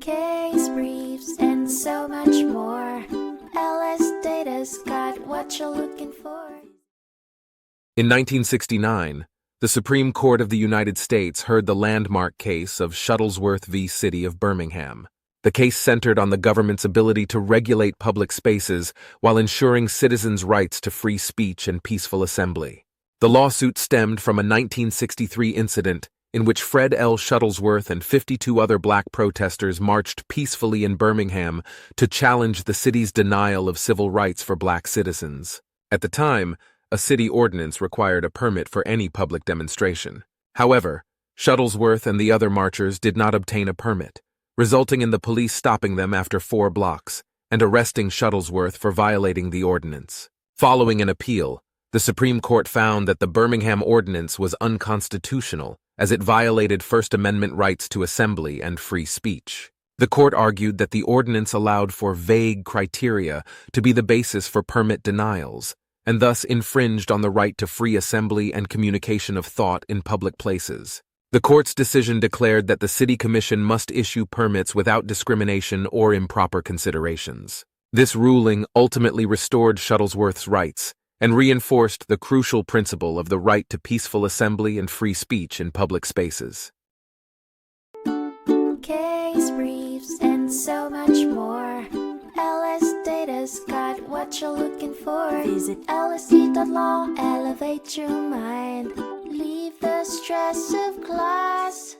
case briefs, and so much more. LSData's got what you're looking for. In 1969, the Supreme Court of the United States heard the landmark case of Shuttlesworth v. City of Birmingham. The case centered on the government's ability to regulate public spaces while ensuring citizens' rights to free speech and peaceful assembly. The lawsuit stemmed from a 1963 incident in which Fred L. Shuttlesworth and 52 other black protesters marched peacefully in Birmingham to challenge the city's denial of civil rights for black citizens. At the time, a city ordinance required a permit for any public demonstration. However, Shuttlesworth and the other marchers did not obtain a permit, resulting in the police stopping them after 4 blocks and arresting Shuttlesworth for violating the ordinance. Following an appeal, the Supreme Court found that the Birmingham Ordinance was unconstitutional as it violated First Amendment rights to assembly and free speech. The court argued that the ordinance allowed for vague criteria to be the basis for permit denials, and thus infringed on the right to free assembly and communication of thought in public places. The court's decision declared that the City Commission must issue permits without discrimination or improper considerations. This ruling ultimately restored Shuttlesworth's rights and reinforced the crucial principle of the right to peaceful assembly and free speech in public spaces. Case briefs, and so much more. LSData's got what you're looking for. Visit lsd.law, elevate your mind. Leave the stress of class.